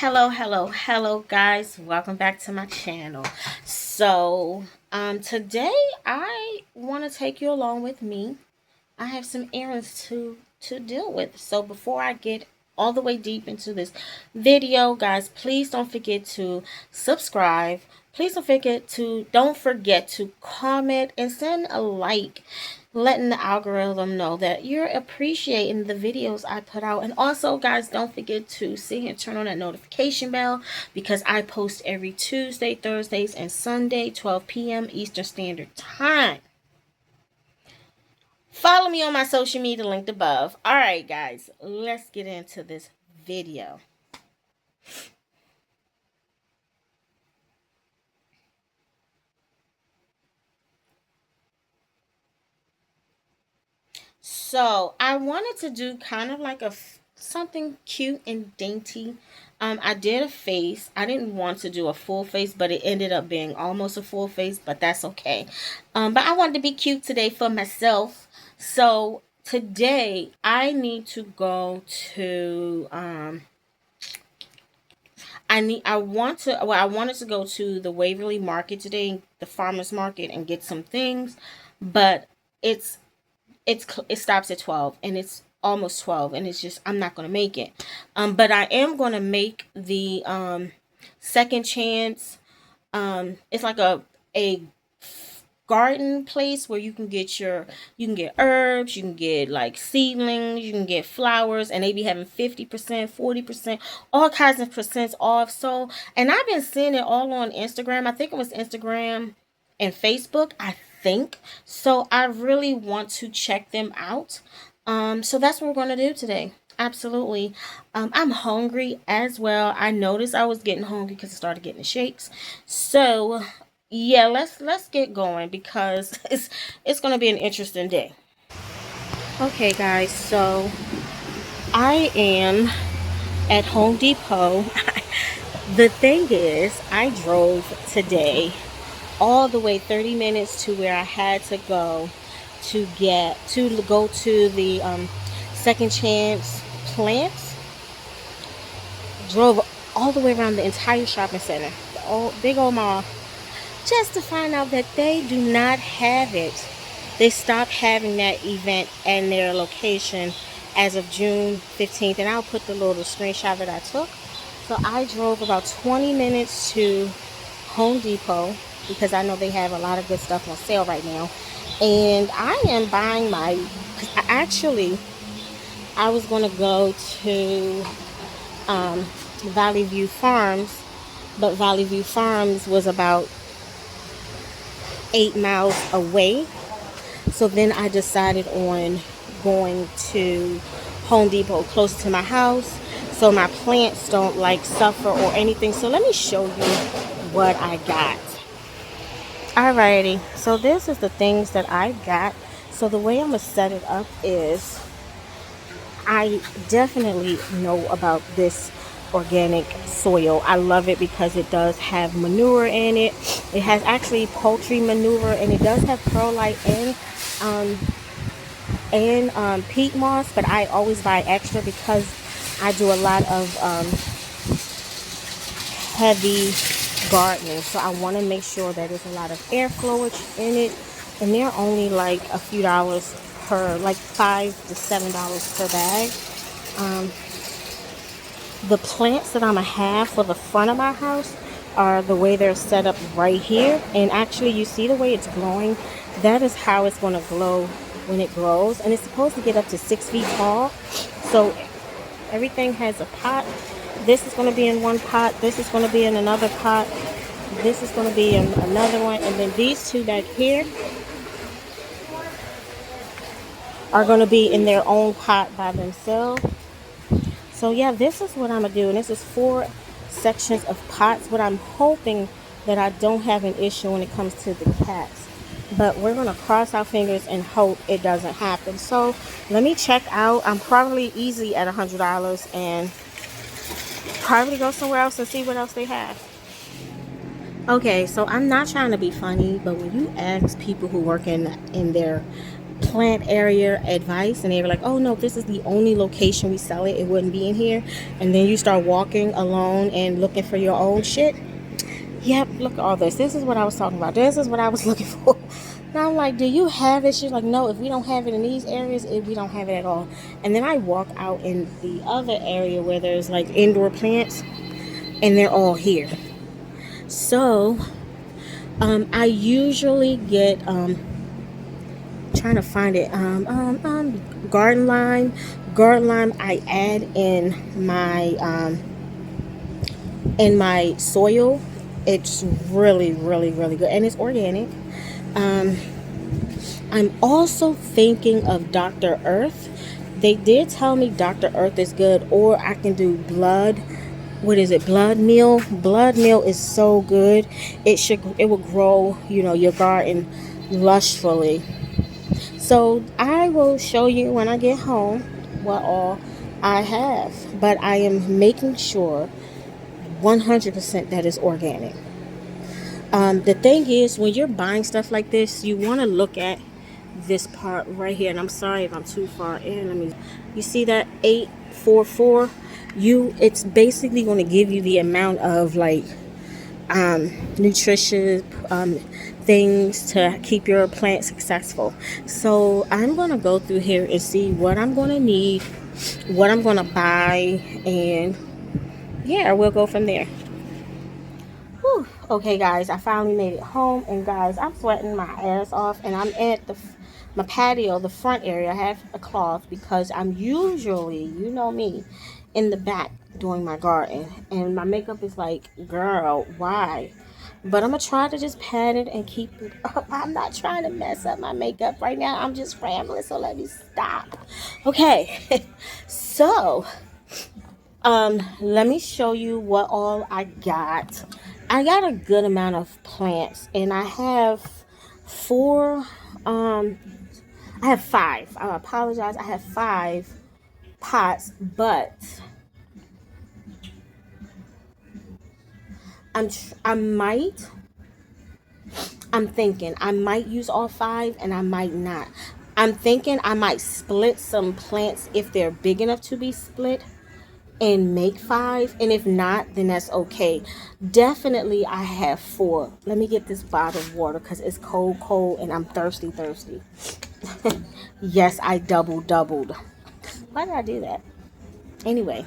Hello guys, welcome back to my channel. Today I want to take you along with me. I have some errands to deal with. So before I get all the way deep into this video, guys, please don't forget to subscribe. Please don't forget to comment and send a like, letting the algorithm know that you're appreciating the videos I put out. And also, guys, don't forget to sit here and turn on that notification bell because I post every Tuesday, Thursdays, and Sunday, 12 p.m. Eastern Standard Time. Follow me on my social media linked above. All right, guys, let's get into this video. So I wanted to do kind of like something cute and dainty. I did a face. I didn't want to do a full face, but it ended up being almost a full face, but that's okay. But I wanted to be cute today for myself. So today I need to go to I wanted to go to the Waverly Market today, the farmers market, and get some things, but it's it stops at 12 and it's almost 12 and it's just I'm not going to make it. But I am going to make the second chance. It's like a garden place where you can get herbs, you can get like seedlings, you can get flowers, and they be having 50%, 40%, all kinds of percents off. So, and I've been seeing it all on Instagram. I think it was Instagram and Facebook, I think. So I really want to check them out. So that's what we're going to do today. Absolutely. I'm hungry as well. I noticed I was getting hungry because I started getting the shakes. So yeah, let's get going because it's gonna be an interesting day. Okay, guys, so I am at Home Depot. The thing is, I drove today all the way 30 minutes to where I had to go to go to the second chance plants. Drove all the way around the entire shopping center, the big old mall, just to find out that they do not have it. They stopped having that event and their location as of June 15th. And I'll put the little screenshot that I took. So I drove about 20 minutes to Home Depot because I know they have a lot of good stuff on sale right now. And I am buying I was going to go to Valley View Farms, but Valley View Farms was about 8 miles away. So then I decided on going to Home Depot close to my house so my plants don't like suffer or anything. So let me show you what I got. Alrighty, so this is the things that I got. So the way I'm gonna set it up is I definitely know about this organic soil. I love it because it does have manure in it. It has actually poultry manure, and it does have perlite and peat moss, but I always buy extra because I do a lot of heavy gardening, so I want to make sure that there's a lot of airflow in it, and they're only like a few dollars per, like $5 to $7 per bag. The plants that I'm gonna have for the front of my house are the way they're set up right here, and actually you see the way it's growing. That is how it's going to glow when it grows, and it's supposed to get up to 6 feet tall. So everything has a pot. This is going to be in one pot, this is going to be in another pot, this is going to be in another one, and then these two back here are going to be in their own pot by themselves. So yeah, this is what I'm going to do, and this is 4 sections of pots, but I'm hoping that I don't have an issue when it comes to the cats. But we're going to cross our fingers and hope it doesn't happen. So let me check out. I'm probably easily at $100 and probably go somewhere else and see what else they have. Okay, so I'm not trying to be funny, but when you ask people who work in their plant area advice, and they were like, oh no, this is the only location we sell it, it wouldn't be in here. And then you start walking alone and looking for your own shit. Yep, look at all this is what I was talking about, this is what I was looking for. And I'm like, do you have it? She's like, no, if we don't have it in these areas, we don't have it at all. And then I walk out in the other area where there's like indoor plants, and they're all here. So I usually get trying to find it, garden lime. Garden lime I add in my soil. It's really, really, really good, and it's organic. um I'm also thinking of Dr. Earth. They did tell me Dr. Earth is good, or I can do blood. What is it? Blood meal. Blood meal is so good. It will grow, your garden lushfully. So I will show you when I get home what all I have. But I am making sure 100% that is organic. The thing is, when you're buying stuff like this, you want to look at this part right here. And I'm sorry if I'm too far in. You see that 844? It's basically going to give you the amount of like nutritious things to keep your plant successful. So I'm going to go through here and see what I'm going to need, what I'm going to buy, and yeah, we'll go from there. Whew. Okay, guys, I finally made it home, and guys, I'm sweating my ass off, and I'm at my patio, the front area. I have a cloth because I'm usually, you know me, in the back doing my garden, and my makeup is like, girl, why? But I'm gonna try to just pat it and keep it up. I'm not trying to mess up my makeup right now. I'm just rambling, so let me stop. Okay, so let me show you what all I got. I got a good amount of plants, and I have four. I have five. I apologize. I have five pots, but I might. I'm thinking I might use all five, and I might not. I'm thinking I might split some plants if they're big enough to be split and make five, and if not, then that's okay. Definitely I have four. Let me get this bottle of water because it's cold, and I'm thirsty. Yes, I doubled. Why did I do that? Anyway,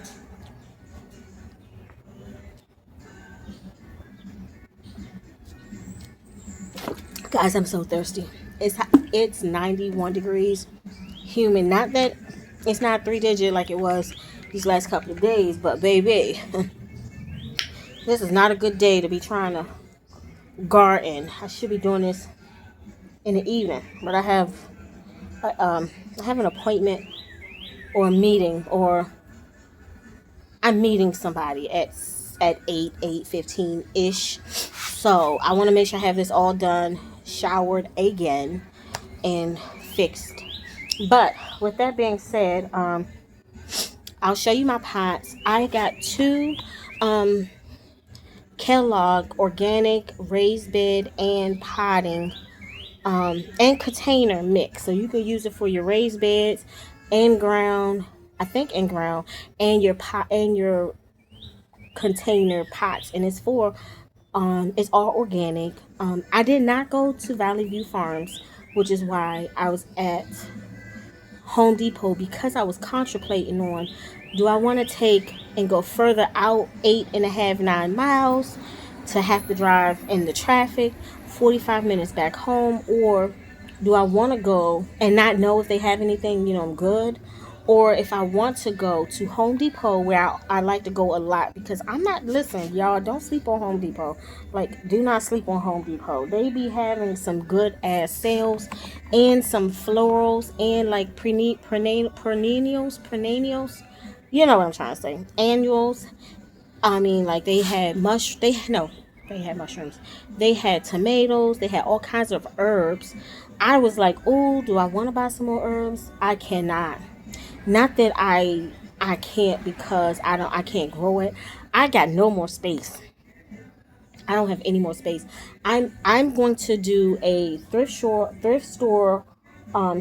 guys, I'm so thirsty. It's 91 degrees, humid. Not that it's not 3 digit like it was these last couple of days, but baby, this is not a good day to be trying to garden. I should be doing this in the evening, but I have an appointment or a meeting, or I'm meeting somebody at 8:15 ish. So I want to make sure I have this all done, showered again, and fixed. But with that being said, I'll show you my pots. I got two Kellogg organic raised bed and potting and container mix. So you can use it for your raised beds, in ground, I think in ground, and your pot and your container pots. And it's all organic. I did not go to Valley View Farms, which is why I was at Home Depot, because I was contemplating on, do I want to take and go further out 8.5, 9 miles to have to drive in the traffic, 45 minutes back home, or do I want to go and not know if they have anything, good, or if I want to go to Home Depot, where I like to go a lot, because I'm not, listen, y'all, don't sleep on Home Depot. Like, do not sleep on Home Depot. They be having some good ass sales, and some florals, and like perennials. You know what I'm trying to say. Annuals. I mean, like, they had mushrooms. They had tomatoes. They had all kinds of herbs. I was like, oh, do I want to buy some more herbs? I cannot. Not that I can't, because I can't grow it. I got no more space. I don't have any more space. I'm going to do a thrift store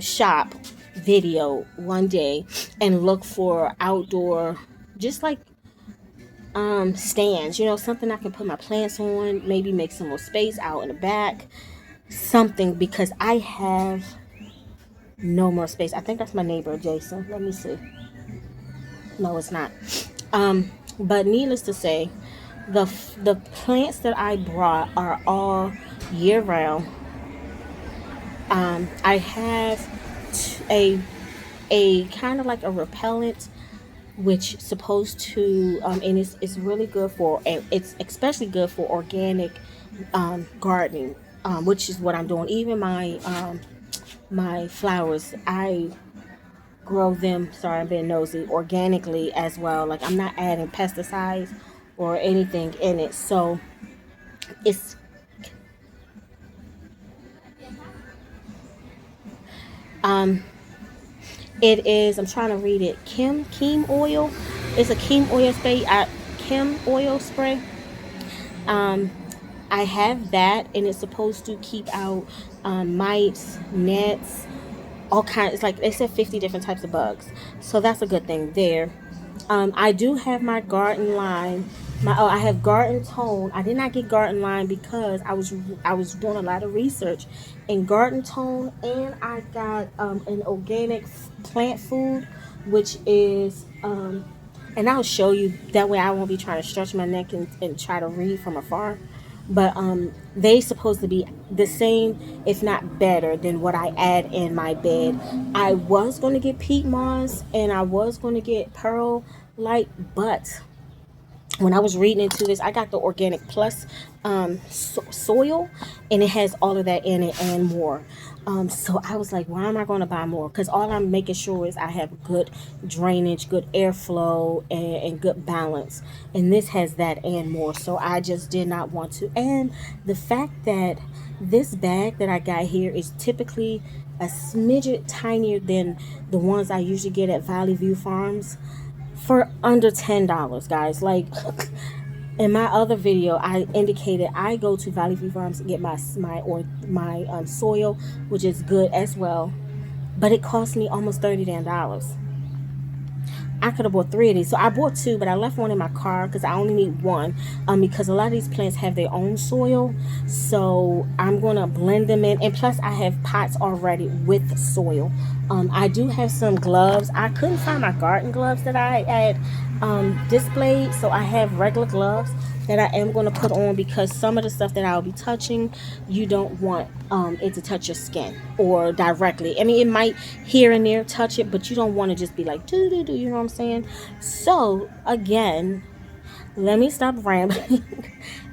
shop video one day and look for outdoor, just like stands, something I can put my plants on, maybe make some more space out in the back, something, because I have no more space. I think that's my neighbor Jason. Let me see. No, it's not. But needless to say, the plants that I brought are all year round. I have a kind of like a repellent, which supposed to and it's really good for, and it's especially good for organic gardening, which is what I'm doing. Even my flowers, I grow them, sorry I'm being nosy, organically as well. Like, I'm not adding pesticides or anything in it. So it's um it is, I'm trying to read it, Kim oil. It's a Kim oil spray. Kim oil spray. um I have that, and it's supposed to keep out mites, gnats, all kinds. It's like they said 50 different types of bugs, so that's a good thing there. I do have my garden line. I have garden tone. I did not get garden line because I was doing a lot of research in garden tone, and I got an organic plant food, which is and I'll show you, that way I won't be trying to stretch my neck and try to read from afar. But they supposed to be the same, if not better, than what I add in my bed. I was going to get peat moss and I was going to get pearl light, but when I was reading into this, I got the organic plus soil, and it has all of that in it and more. So I was like, why am I going to buy more? Because all I'm making sure is I have good drainage, good airflow, and good balance. And this has that and more. So I just did not want to. And the fact that this bag that I got here is typically a smidget tinier than the ones I usually get at Valley View Farms, for under $10, guys. Like, in my other video, I indicated I go to Valley View Farms to get my soil, which is good as well, but it cost me almost $30 damn. I could have bought three of these. So I bought two, but I left one in my car because I only need one. Because a lot of these plants have their own soil. So I'm going to blend them in. And plus, I have pots already with soil. I do have some gloves. I couldn't find my garden gloves that I had displayed. So I have regular gloves that I am going to put on, because some of the stuff that I'll be touching, you don't want it to touch your skin or directly. I mean, it might here and there touch it, but you don't want to just be like, do, do, do, you know what I'm saying? So, again, let me stop rambling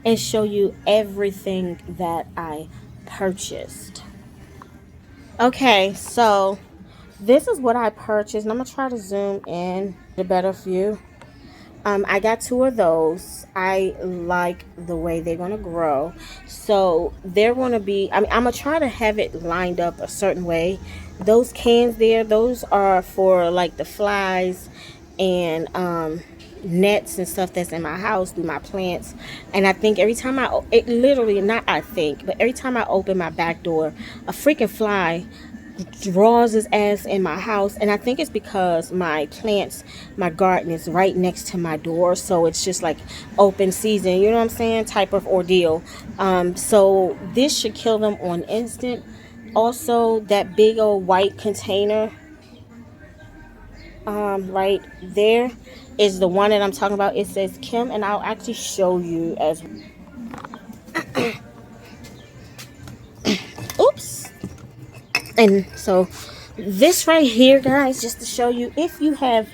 and show you everything that I purchased. Okay, so this is what I purchased, and I'm going to try to zoom in a better view. I got two of those. I like the way they're going to grow. So they're going to be, I mean, I'm going to try to have it lined up a certain way. Those cans there, those are for like the flies and nets and stuff that's in my house through my plants. And I think every time it literally, not I think, but every time I open my back door, a freaking fly draws his ass in my house. And I think it's because my garden is right next to my door, so it's just like open season, you know what I'm saying, type of ordeal. So this should kill them on instant. Also, that big old white container right there is the one that I'm talking about. It says Kim, and I'll actually show you as oops. And so this right here, guys, just to show you, if you have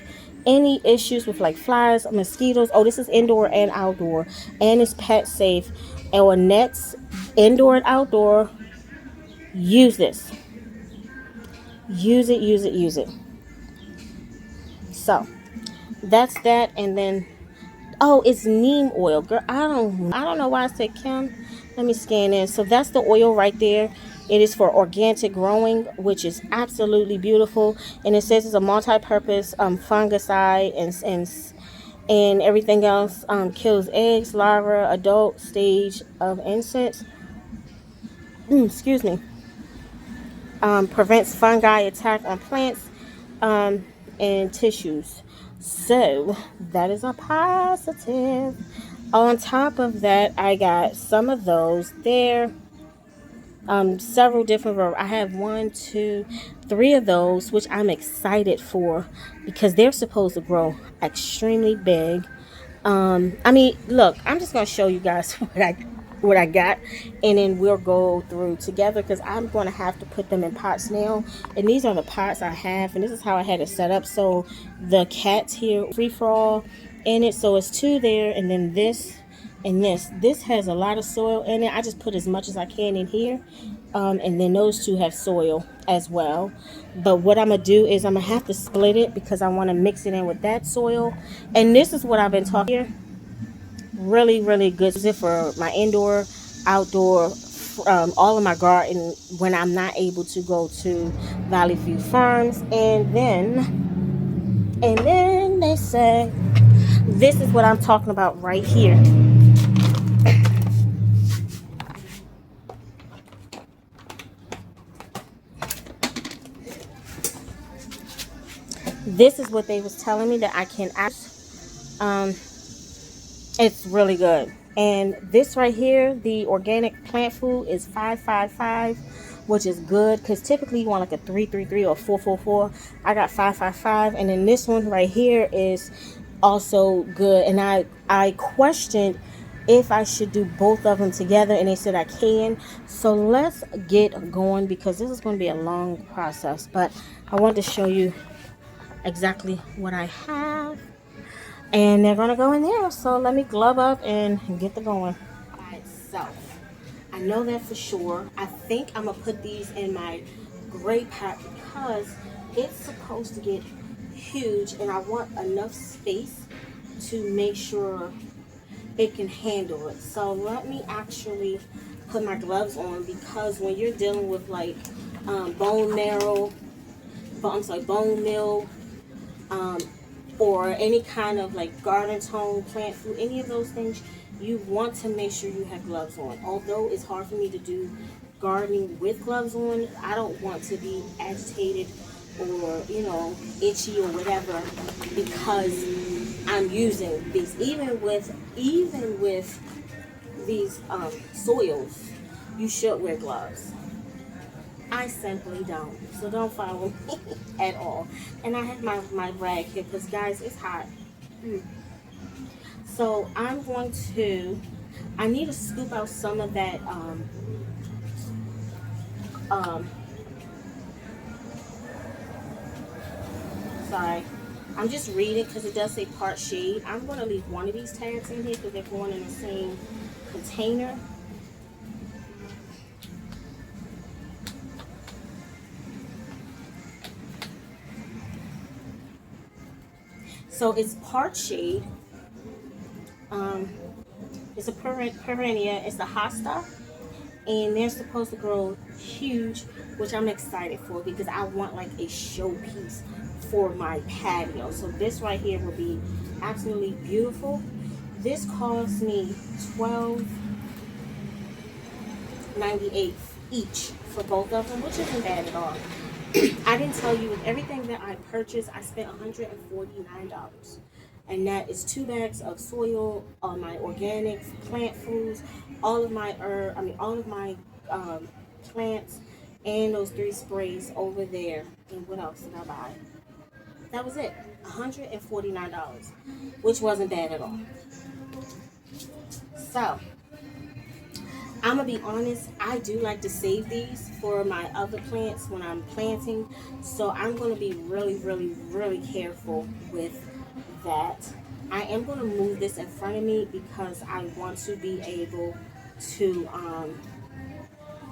any issues with like flies, mosquitoes, oh, this is indoor and outdoor, and it's pet safe, or nets, indoor and outdoor, use this. Use it, use it, use it. So that's that. And then, oh, it's neem oil, girl. I don't know why I said Kim. Let me scan in. So that's the oil right there. It is for organic growing, which is absolutely beautiful. And it says it's a multi-purpose fungicide and everything else. Kills eggs, larvae, adult stage of insects. Excuse me. Prevents fungi attack on plants um, and tissues. So that is a positive. On top of that, I got some of those there. Several different. I have one, two, three of those, which I'm excited for because they're supposed to grow extremely big. I mean, look, I'm just gonna show you guys what I got, and then we'll go through together because I'm gonna have to put them in pots now. And these are the pots I have, and this is how I had it set up. So the cats here free for all in it. So it's two there, and then this and this. This has a lot of soil in it. I just put as much as I can in here. And then those two have soil as well. But what I'm gonna do is I'm gonna have to split it because I want to mix it in with that soil. And this is what I've been talking here. Really, really good. Use it for my indoor, outdoor, all of my garden when I'm not able to go to Valley View Farms. And then they said, this is what I'm talking about right here. This is what they was telling me that I can ask. It's really good. And this right here, the organic plant food is 555, which is good because typically you want like a 333 or 444. I got 555, and then this one right here is also good. And I questioned if I should do both of them together, and they said I can. So let's get going because this is going to be a long process. But I want to show you exactly what I have, and they're gonna go in there. So let me glove up and get the going by itself. I know that for sure. I think I'm gonna put these in my grape pot because it's supposed to get huge, and I want enough space to make sure it can handle it. So let me actually put my gloves on because when you're dealing with like bone marrow, bone meal, um, or any kind of like garden tone, plant food, any of those things, you want to make sure you have gloves on. Although it's hard for me to do gardening with gloves on, I don't want to be agitated or, itchy or whatever because I'm using these. Even with these soils, you should wear gloves. I simply don't. So don't follow me at all. And I have my rag here because, guys, it's hot. So I need to scoop out some of that, sorry. I'm just reading because it does say part shade. I'm going to leave one of these tags in here because they're going in the same container. So it's part shade. It's a perennia. It's a hosta, and they're supposed to grow huge, which I'm excited for because I want like a showpiece for my patio. So this right here will be absolutely beautiful. This cost me $12.98 each for both of them, which isn't bad at all. I didn't tell you, with everything that I purchased, I spent $149. And that is 2 bags of soil, my organic plant foods, all of my plants, and those 3 sprays over there. And what else did I buy? That was it, $149, which wasn't bad at all. So I'm gonna be honest, I do like to save these for my other plants when I'm planting. So I'm gonna be really, really, really careful with that. I am gonna move this in front of me because I want to be able to,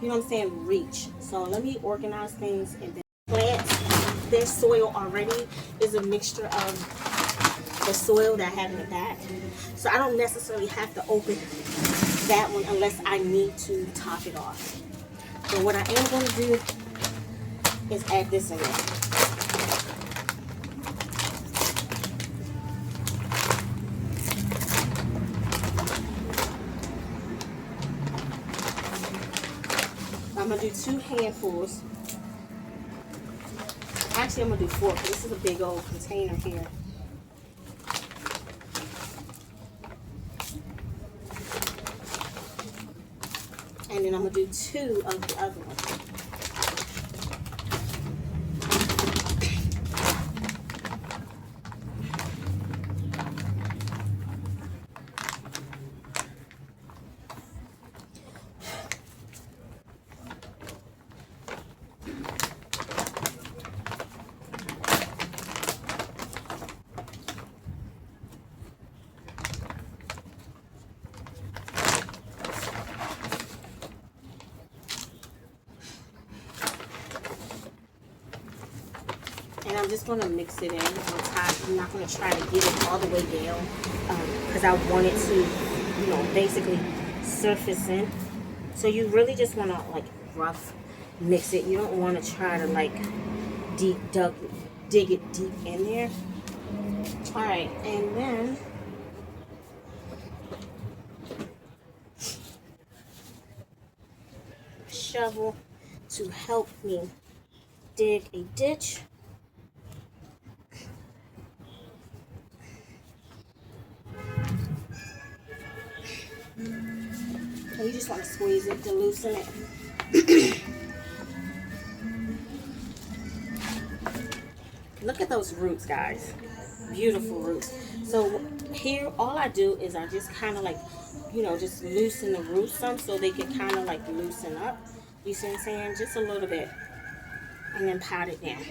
reach. So let me organize things and then plants. Their soil already is a mixture of the soil that I have in the back. So I don't necessarily have to open that one unless I need to top it off. So what I am going to do is add this in there. I'm going to do 2 handfuls Actually, I'm gonna do 4 because this is a big old container here. And then I'm gonna do 2 of the other one. And I'm just going to mix it in on top. I'm not going to try to get it all the way down because I want it to, you know, basically surface in. So you really just want to like rough mix it. You don't want to try to like dig it deep in there. All right, and then shovel to help me dig a ditch. You just want to squeeze it to loosen it. Look at those roots, guys. Beautiful roots. So here, all I do is I just kind of like, you know, just loosen the roots some so they can kind of like loosen up. You see what I'm saying? Just a little bit. And then pat it down.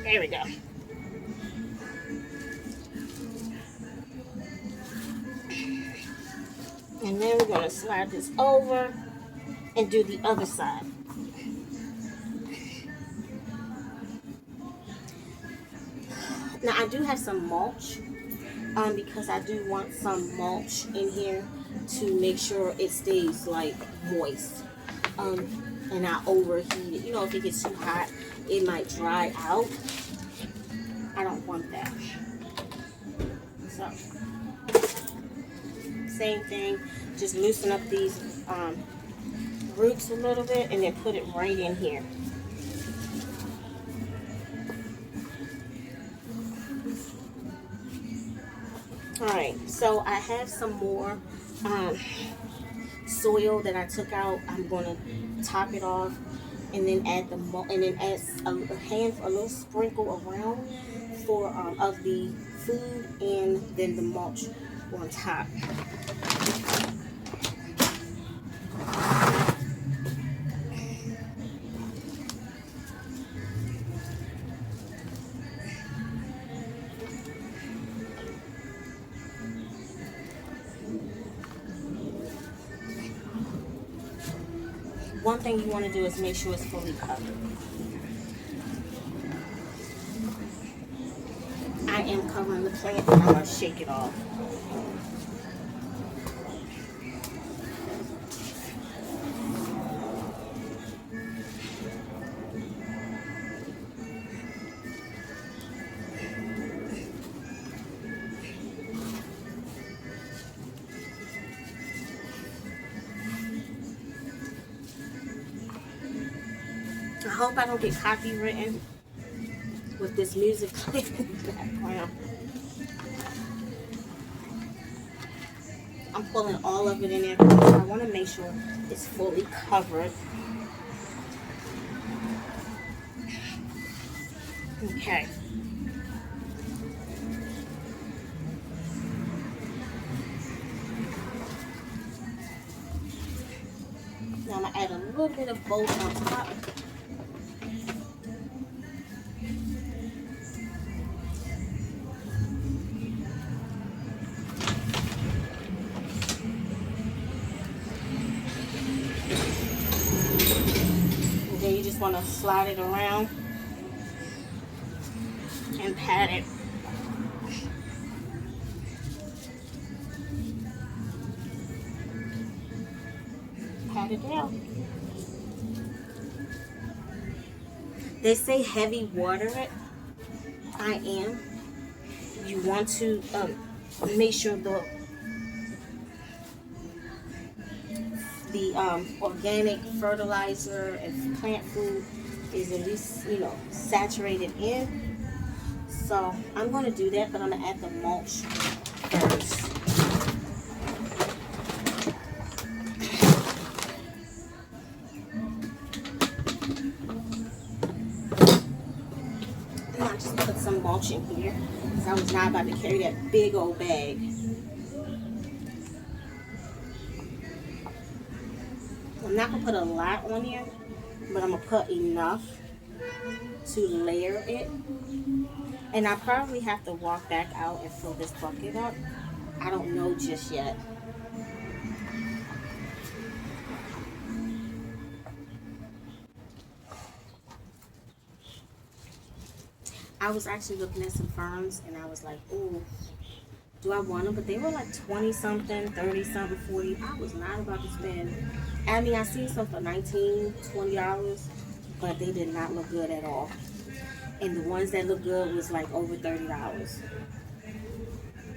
There we go. And then we're going to slide this over and do the other side. Now I do have some mulch because I do want some mulch in here to make sure it stays like moist and not overheat it. You know, if it gets too hot, it might dry out. I don't want that. So same thing, just loosen up these roots a little bit and then put it right in here. Alright, so I have some more soil that I took out. I'm going to top it off and then add the a little sprinkle around for of the food and then the mulch on top. One thing you want to do is make sure it's fully covered. I am covering the plant and I'm going to shake it off. I hope I don't get copywritten with this music playing in the background. I'm pulling all of it in there because I want to make sure it's fully covered. Okay. Now I'm going to add a little bit of both on top. Want to slide it around and pat it. Pat it down. They say heavy water it. I am. You want to make sure the organic fertilizer and plant food is at least, saturated in. So I'm going to do that, but I'm going to add the mulch first. And I just put some mulch in here because I was not about to carry that big old bag. I'm not going to put a lot on here, but I'm going to put enough to layer it. And I probably have to walk back out and fill this bucket up. I don't know just yet. I was actually looking at some ferns and I was like, ooh, do I want them? But they were like 20 something, 30 something, 40. I was not about to spend. I mean, I seen some for $19, $20, but they did not look good at all. And the ones that look good was like over $30.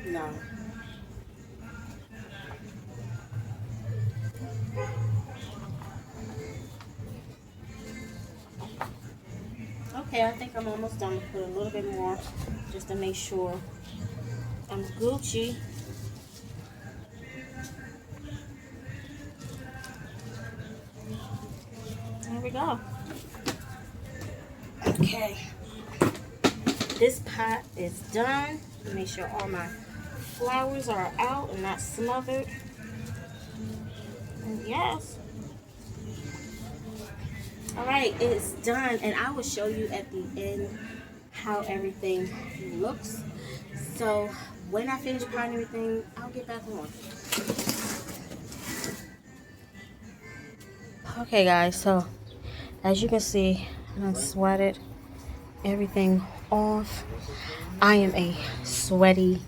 No. Okay, I think I'm almost done. Put a little bit more just to make sure I'm Gucci. There we go. Okay. This pot is done. Make sure all my flowers are out and not smothered. And yes. Alright, it's done. And I will show you at the end how everything looks. So when I finish potting everything, I'll get back on. Okay guys, so as you can see, I sweated everything off. I am a sweaty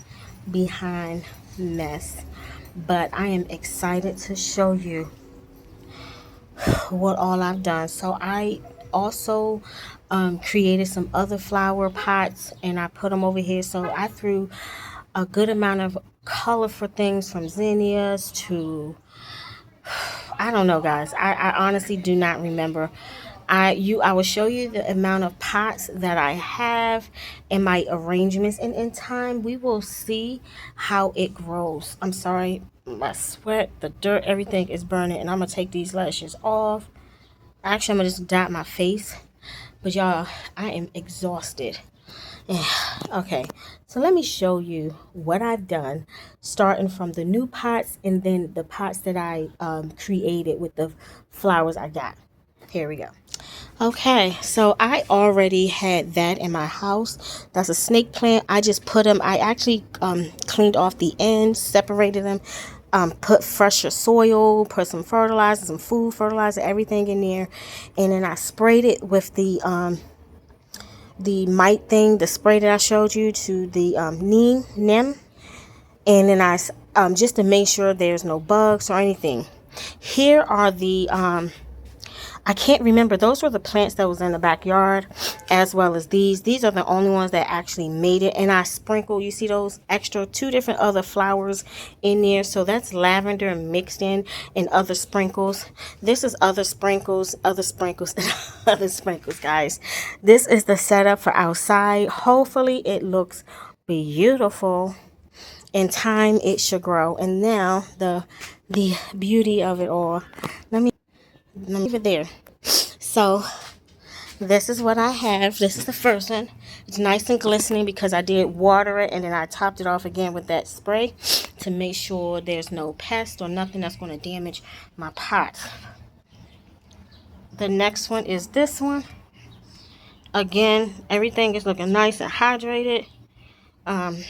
behind mess, but I am excited to show you what all I've done. So I also created some other flower pots and I put them over here. So I threw a good amount of colorful things from zinnias to, I don't know guys, I honestly do not remember. I will show you the amount of pots that I have and my arrangements, and in time we will see how it grows. I'm sorry, my sweat, the dirt, everything is burning, and I'm gonna take these lashes off. Actually, I'm gonna just dot my face, but y'all, I am exhausted. Okay, so let me show you what I've done, starting from the new pots and then the pots that I created with the flowers I got. Here we go. Okay, so I already had that in my house. That's a snake plant. I just put them, I actually cleaned off the ends, separated them, put fresher soil, put some fertilizer, some food fertilizer, everything in there. And then I sprayed it with the mite thing, the spray that I showed you, to the neem. And then I, just to make sure there's no bugs or anything. Here are the I can't remember. Those were the plants that was in the backyard, as well as these. These are the only ones that actually made it. And I sprinkle, you see those extra 2 different other flowers in there. So that's lavender mixed in and other sprinkles. This is other sprinkles, other sprinkles, other sprinkles, guys. This is the setup for outside. Hopefully it looks beautiful. In time it should grow. And now the beauty of it all. Let me leave it there. So this is what I have. This is the first one. It's nice and glistening because I did water it and then I topped it off again with that spray to make sure there's no pest or nothing that's going to damage my pot. The next one is this one. Again, everything is looking nice and hydrated. But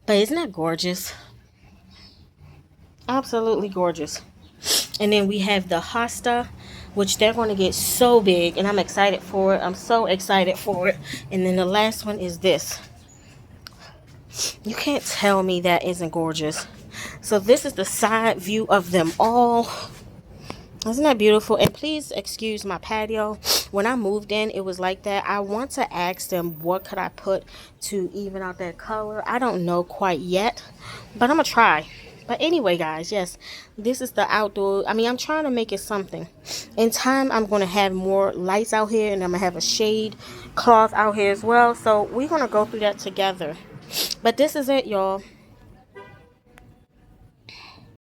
isn't that gorgeous? Absolutely gorgeous. And then we have the hosta, which they're going to get so big, and I'm excited for it. I'm so excited for it. And then the last one is this. You can't tell me that isn't gorgeous. So this is the side view of them all. Isn't that beautiful? And please excuse my patio. When I moved in, it was like that. I want to ask them what could I put to even out that color. I don't know quite yet, but I'm going to try. But anyway, guys, yes, this is the outdoor. I mean, I'm trying to make it something. In time, I'm going to have more lights out here, and I'm going to have a shade cloth out here as well. So we're going to go through that together. But this is it, y'all.